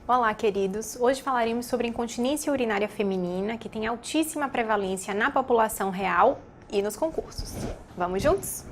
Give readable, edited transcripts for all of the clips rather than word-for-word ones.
Olá, queridos! Hoje falaremos sobre incontinência urinária feminina, que tem altíssima prevalência na população real e nos concursos. Vamos juntos?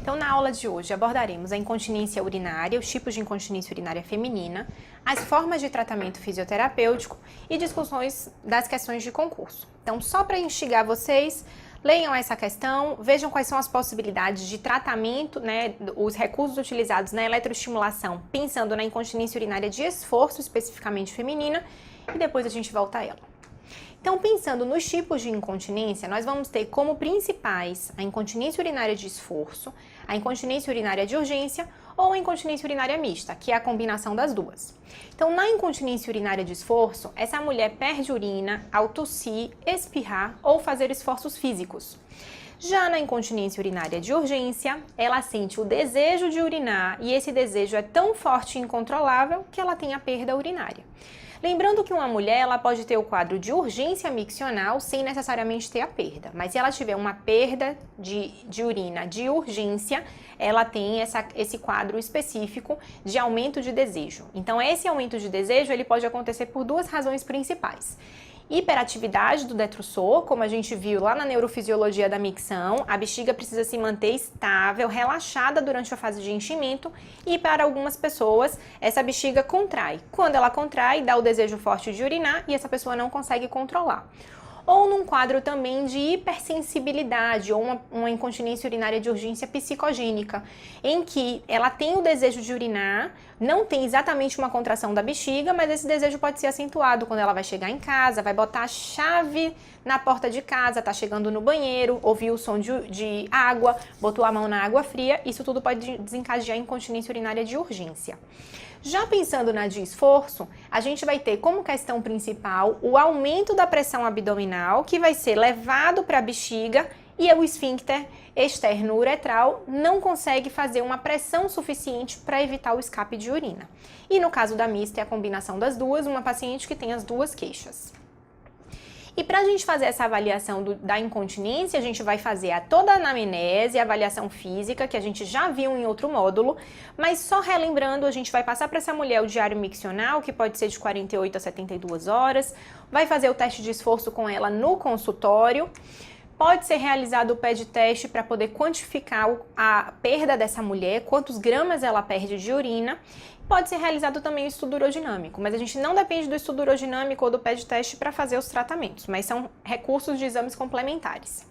Então, na aula de hoje, abordaremos a incontinência urinária, os tipos de incontinência urinária feminina, as formas de tratamento fisioterapêutico e discussões das questões de concurso. Então, só para instigar vocês, leiam essa questão, vejam quais são as possibilidades de tratamento, os recursos utilizados na eletroestimulação, pensando na incontinência urinária de esforço, especificamente feminina, e depois a gente volta a ela. Então, pensando nos tipos de incontinência, nós vamos ter como principais a incontinência urinária de esforço, a incontinência urinária de urgência ou a incontinência urinária mista, que é a combinação das duas. Então, na incontinência urinária de esforço, essa mulher perde urina ao tossir, espirrar ou fazer esforços físicos. Já na incontinência urinária de urgência, ela sente o desejo de urinar e esse desejo é tão forte e incontrolável que ela tem a perda urinária. Lembrando que uma mulher ela pode ter o quadro de urgência miccional sem necessariamente ter a perda, mas se ela tiver uma perda de urina de urgência, ela tem esse quadro específico de aumento de desejo. Então, esse aumento de desejo ele pode acontecer por duas razões principais. Hiperatividade do detrusor, como a gente viu lá na neurofisiologia da micção, a bexiga precisa se manter estável, relaxada durante a fase de enchimento e para algumas pessoas essa bexiga contrai. Quando ela contrai, dá o desejo forte de urinar e essa pessoa não consegue controlar. Ou num quadro também de hipersensibilidade ou uma incontinência urinária de urgência psicogênica, em que ela tem o desejo de urinar, não tem exatamente uma contração da bexiga, mas esse desejo pode ser acentuado quando ela vai chegar em casa, vai botar a chave na porta de casa, tá chegando no banheiro, ouviu o som de água, botou a mão na água fria, isso tudo pode desencadear incontinência urinária de urgência. Já pensando na de esforço, a gente vai ter como questão principal o aumento da pressão abdominal, que vai ser levado para a bexiga e o esfíncter externo uretral não consegue fazer uma pressão suficiente para evitar o escape de urina. E no caso da mista é a combinação das duas, uma paciente que tem as duas queixas. E para a gente fazer essa avaliação da incontinência, a gente vai fazer toda a anamnese, a avaliação física, que a gente já viu em outro módulo, mas só relembrando, a gente vai passar para essa mulher o diário miccional, que pode ser de 48 a 72 horas, vai fazer o teste de esforço com ela no consultório, pode ser realizado o PED teste para poder quantificar a perda dessa mulher, quantos gramas ela perde de urina. Pode ser realizado também o estudo urodinâmico, mas a gente não depende do estudo urodinâmico ou do PED teste para fazer os tratamentos, mas são recursos de exames complementares.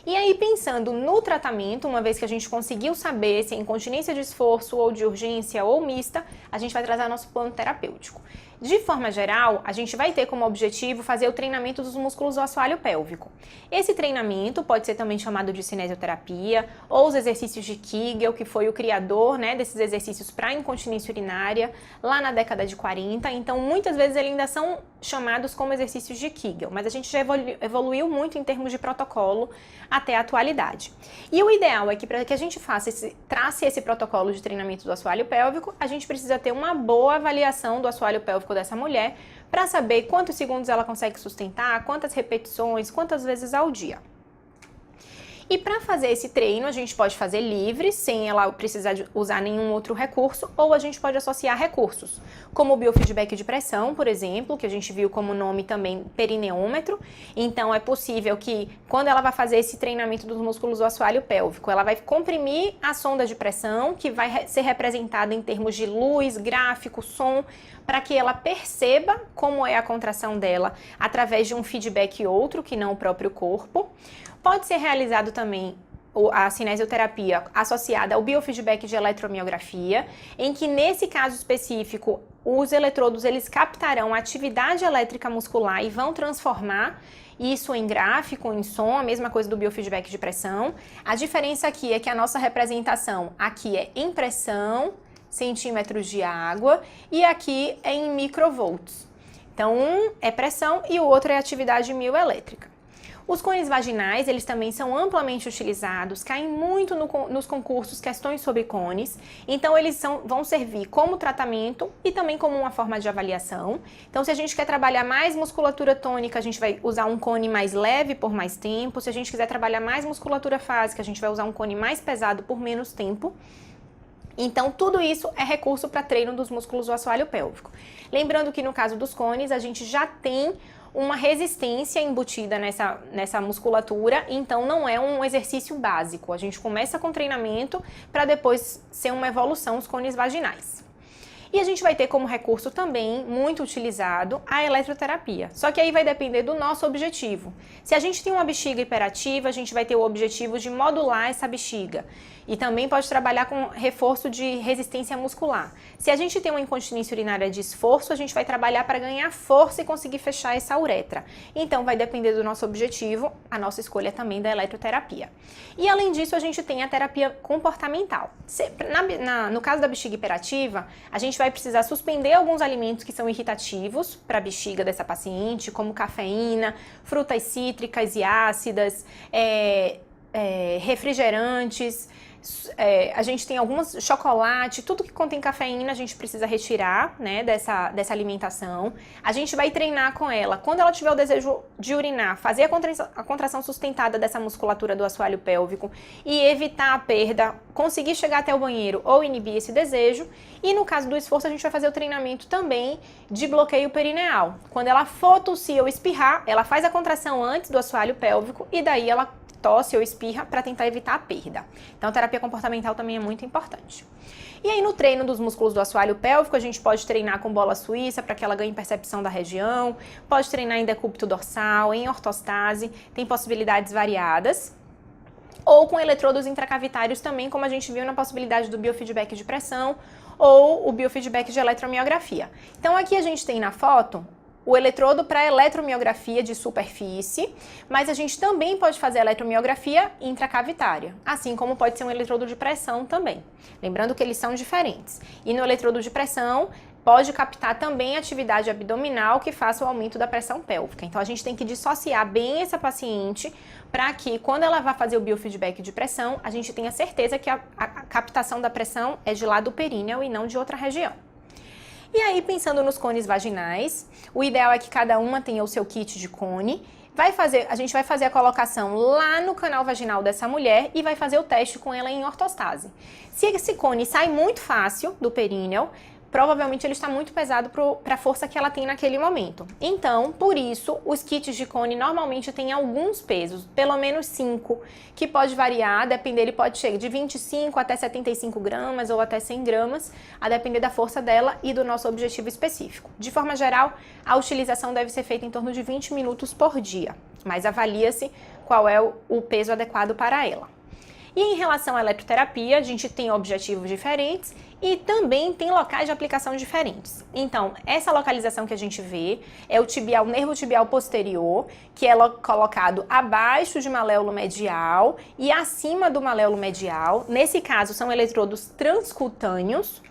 E aí, pensando no tratamento, uma vez que a gente conseguiu saber se é incontinência de esforço ou de urgência ou mista, a gente vai trazer nosso plano terapêutico. De forma geral, a gente vai ter como objetivo fazer o treinamento dos músculos do assoalho pélvico. Esse treinamento pode ser também chamado de cinesioterapia ou os exercícios de Kegel, que foi o criador desses exercícios para incontinência urinária lá na década de 40. Então, muitas vezes eles ainda são chamados como exercícios de Kegel, mas a gente já evoluiu muito em termos de protocolo até a atualidade. E o ideal é que para que a gente trace esse protocolo de treinamento do assoalho pélvico, a gente precisa ter uma boa avaliação do assoalho pélvico dessa mulher para saber quantos segundos ela consegue sustentar, quantas repetições, quantas vezes ao dia. E para fazer esse treino, a gente pode fazer livre, sem ela precisar usar nenhum outro recurso, ou a gente pode associar recursos, como o biofeedback de pressão, por exemplo, que a gente viu como nome também perineômetro. Então, é possível que, quando ela vai fazer esse treinamento dos músculos do assoalho pélvico, ela vai comprimir a sonda de pressão, que vai ser representada em termos de luz, gráfico, som, para que ela perceba como é a contração dela através de um feedback outro, que não o próprio corpo. Pode ser realizado também a cinesioterapia associada ao biofeedback de eletromiografia, em que nesse caso específico os eletrodos eles captarão a atividade elétrica muscular e vão transformar isso em gráfico, em som, a mesma coisa do biofeedback de pressão. A diferença aqui é que a nossa representação aqui é em pressão, centímetros de água, e aqui é em microvolts. Então, um é pressão e o outro é atividade mioelétrica. Os cones vaginais, eles também são amplamente utilizados, caem muito nos concursos questões sobre cones, então eles vão servir como tratamento e também como uma forma de avaliação. Então, se a gente quer trabalhar mais musculatura tônica, a gente vai usar um cone mais leve por mais tempo. Se a gente quiser trabalhar mais musculatura fásica, a gente vai usar um cone mais pesado por menos tempo. Então, tudo isso é recurso para treino dos músculos do assoalho pélvico. Lembrando que no caso dos cones, a gente já tem uma resistência embutida nessa musculatura, então não é um exercício básico. A gente começa com treinamento para depois ser uma evolução os cones vaginais. E a gente vai ter como recurso também, muito utilizado, a eletroterapia. Só que aí vai depender do nosso objetivo. Se a gente tem uma bexiga hiperativa, a gente vai ter o objetivo de modular essa bexiga. E também pode trabalhar com reforço de resistência muscular. Se a gente tem uma incontinência urinária de esforço, a gente vai trabalhar para ganhar força e conseguir fechar essa uretra. Então vai depender do nosso objetivo, a nossa escolha também da eletroterapia. E além disso, a gente tem a terapia comportamental. No caso da bexiga hiperativa, a gente vai precisar suspender alguns alimentos que são irritativos para a bexiga dessa paciente, como cafeína, frutas cítricas e ácidas, refrigerantes. A gente tem alguns chocolate, tudo que contém cafeína a gente precisa retirar, né, dessa alimentação. A gente vai treinar com ela. Quando ela tiver o desejo de urinar, fazer a contração sustentada dessa musculatura do assoalho pélvico e evitar a perda, conseguir chegar até o banheiro ou inibir esse desejo. E no caso do esforço, a gente vai fazer o treinamento também de bloqueio perineal. Quando ela for tossir ou espirrar, ela faz a contração antes do assoalho pélvico e daí ela tosse ou espirra para tentar evitar a perda. Então, a terapia comportamental também é muito importante. E aí, no treino dos músculos do assoalho pélvico, a gente pode treinar com bola suíça para que ela ganhe percepção da região, pode treinar em decúbito dorsal, em ortostase, tem possibilidades variadas. Ou com eletrodos intracavitários também, como a gente viu na possibilidade do biofeedback de pressão ou o biofeedback de eletromiografia. Então, aqui a gente tem na foto o eletrodo para eletromiografia de superfície, mas a gente também pode fazer eletromiografia intracavitária, assim como pode ser um eletrodo de pressão também. Lembrando que eles são diferentes. E no eletrodo de pressão, pode captar também atividade abdominal que faça o aumento da pressão pélvica. Então, a gente tem que dissociar bem essa paciente para que, quando ela vá fazer o biofeedback de pressão, a gente tenha certeza que a captação da pressão é de lá do períneo e não de outra região. E aí, pensando nos cones vaginais, o ideal é que cada uma tenha o seu kit de cone. A gente vai fazer a colocação lá no canal vaginal dessa mulher e vai fazer o teste com ela em ortostase. Se esse cone sai muito fácil do períneo, provavelmente ele está muito pesado para a força que ela tem naquele momento. Então, por isso, os kits de cone normalmente têm alguns pesos, pelo menos 5, que pode variar, ele pode chegar de 25 até 75 gramas ou até 100 gramas, a depender da força dela e do nosso objetivo específico. De forma geral, a utilização deve ser feita em torno de 20 minutos por dia, mas avalia-se qual é o peso adequado para ela. E em relação à eletroterapia, a gente tem objetivos diferentes e também tem locais de aplicação diferentes. Então, essa localização que a gente vê é o nervo tibial posterior, que é colocado abaixo de maléolo medial e acima do maléolo medial. Nesse caso, são eletrodos transcutâneos.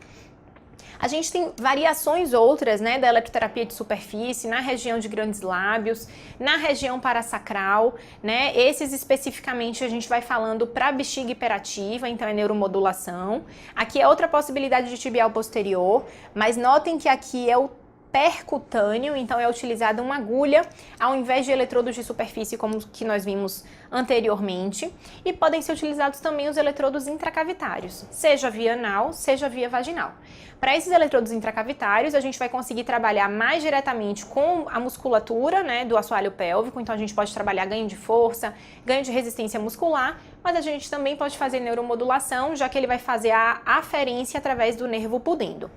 A gente tem variações outras, né, da eletroterapia de superfície, na região de grandes lábios, na região parasacral, né, esses especificamente a gente vai falando para bexiga hiperativa, então é neuromodulação. Aqui é outra possibilidade de tibial posterior, mas notem que aqui é o percutâneo, então é utilizada uma agulha ao invés de eletrodos de superfície como que nós vimos anteriormente, e podem ser utilizados também os eletrodos intracavitários, seja via anal, seja via vaginal. Para esses eletrodos intracavitários, a gente vai conseguir trabalhar mais diretamente com a musculatura, né, do assoalho pélvico, então a gente pode trabalhar ganho de força, ganho de resistência muscular, mas a gente também pode fazer neuromodulação, já que ele vai fazer a aferência através do nervo pudendo.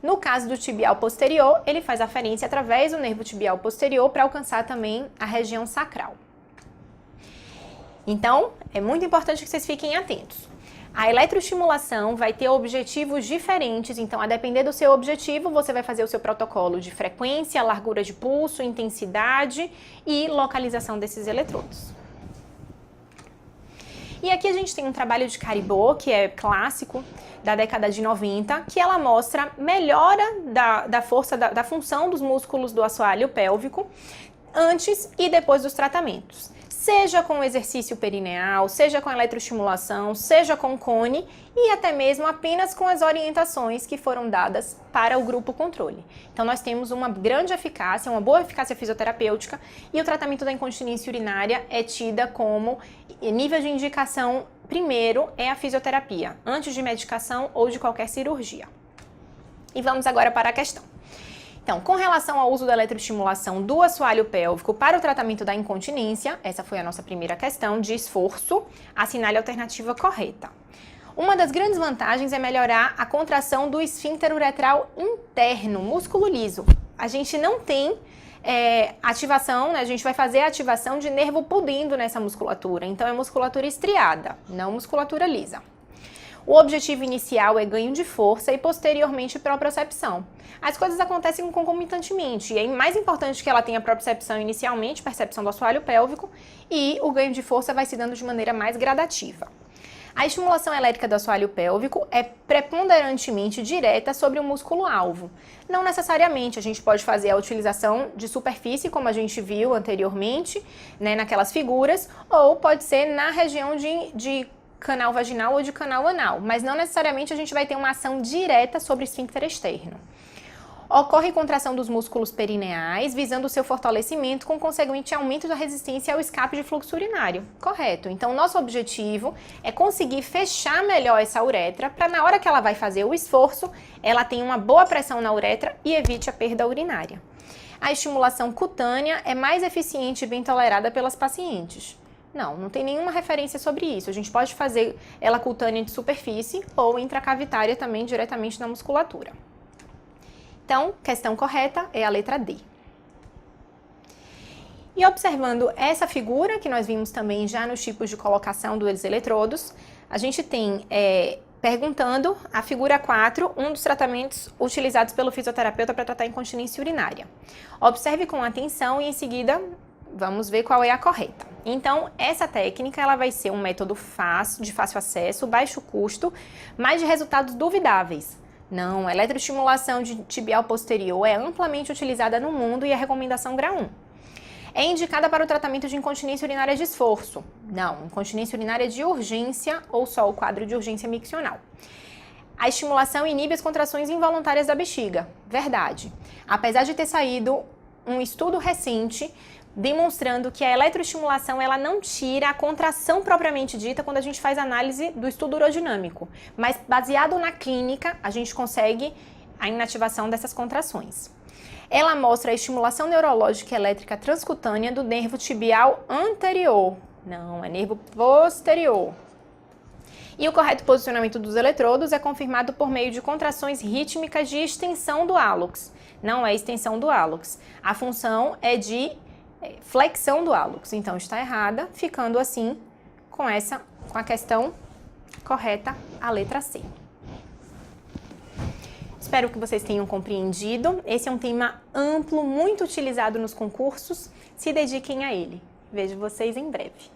No caso do tibial posterior, ele faz aferência através do nervo tibial posterior para alcançar também a região sacral. Então, é muito importante que vocês fiquem atentos. A eletroestimulação vai ter objetivos diferentes, então a depender do seu objetivo, você vai fazer o seu protocolo de frequência, largura de pulso, intensidade e localização desses eletrodos. E aqui a gente tem um trabalho de Caribou, que é clássico, da década de 90, que ela mostra melhora da força, da função dos músculos do assoalho pélvico antes e depois dos tratamentos. seja com exercício perineal, seja com eletroestimulação, seja com cone e até mesmo apenas com as orientações que foram dadas para o grupo controle. Então nós temos uma grande eficácia, uma boa eficácia fisioterapêutica e o tratamento da incontinência urinária é tida como nível de indicação primeiro é a fisioterapia, antes de medicação ou de qualquer cirurgia. E vamos agora para a questão. Então, com relação ao uso da eletroestimulação do assoalho pélvico para o tratamento da incontinência, essa foi a nossa primeira questão de esforço, assinale a alternativa correta. Uma das grandes vantagens é melhorar a contração do esfíncter uretral interno, músculo liso. A gente não tem ativação, né? A gente vai fazer a ativação de nervo pudendo nessa musculatura, então é musculatura estriada, não musculatura lisa. O objetivo inicial é ganho de força e posteriormente propriocepção. As coisas acontecem concomitantemente e é mais importante que ela tenha propriocepção inicialmente, percepção do assoalho pélvico, e o ganho de força vai se dando de maneira mais gradativa. A estimulação elétrica do assoalho pélvico é preponderantemente direta sobre o músculo-alvo. Não necessariamente, a gente pode fazer a utilização de superfície, como a gente viu anteriormente, né, naquelas figuras, ou pode ser na região de canal vaginal ou de canal anal, mas não necessariamente a gente vai ter uma ação direta sobre o esfíncter externo. Ocorre contração dos músculos perineais, visando o seu fortalecimento, com consequente aumento da resistência ao escape de fluxo urinário. Correto. Então, nosso objetivo é conseguir fechar melhor essa uretra, para na hora que ela vai fazer o esforço, ela tenha uma boa pressão na uretra e evite a perda urinária. A estimulação cutânea é mais eficiente e bem tolerada pelas pacientes. Não tem nenhuma referência sobre isso. A gente pode fazer ela cutânea de superfície ou intracavitária também diretamente na musculatura. Então, questão correta é a letra D. E observando essa figura, que nós vimos também já nos tipos de colocação dos eletrodos, a gente tem, perguntando, a figura 4, um dos tratamentos utilizados pelo fisioterapeuta para tratar incontinência urinária. Observe com atenção e em seguida vamos ver qual é a correta. Então, essa técnica ela vai ser um método de fácil acesso, baixo custo, mas de resultados duvidáveis. Não, a eletroestimulação de tibial posterior é amplamente utilizada no mundo e é recomendação grau 1. É indicada para o tratamento de incontinência urinária de esforço. Não, incontinência urinária de urgência ou só o quadro de urgência miccional. A estimulação inibe as contrações involuntárias da bexiga. Verdade. Apesar de ter saído um estudo recente demonstrando que a eletroestimulação ela não tira a contração propriamente dita quando a gente faz análise do estudo urodinâmico, mas baseado na clínica a gente consegue a inativação dessas contrações. Ela mostra a estimulação neurológica elétrica transcutânea do nervo tibial anterior, não, é nervo posterior. E o correto posicionamento dos eletrodos é confirmado por meio de contrações rítmicas de extensão do hálux. Não é extensão do hálux, a função é de flexão do hálux, então está errada, ficando assim com a questão correta, a letra C. Espero que vocês tenham compreendido. Esse é um tema amplo, muito utilizado nos concursos. Se dediquem a ele. Vejo vocês em breve.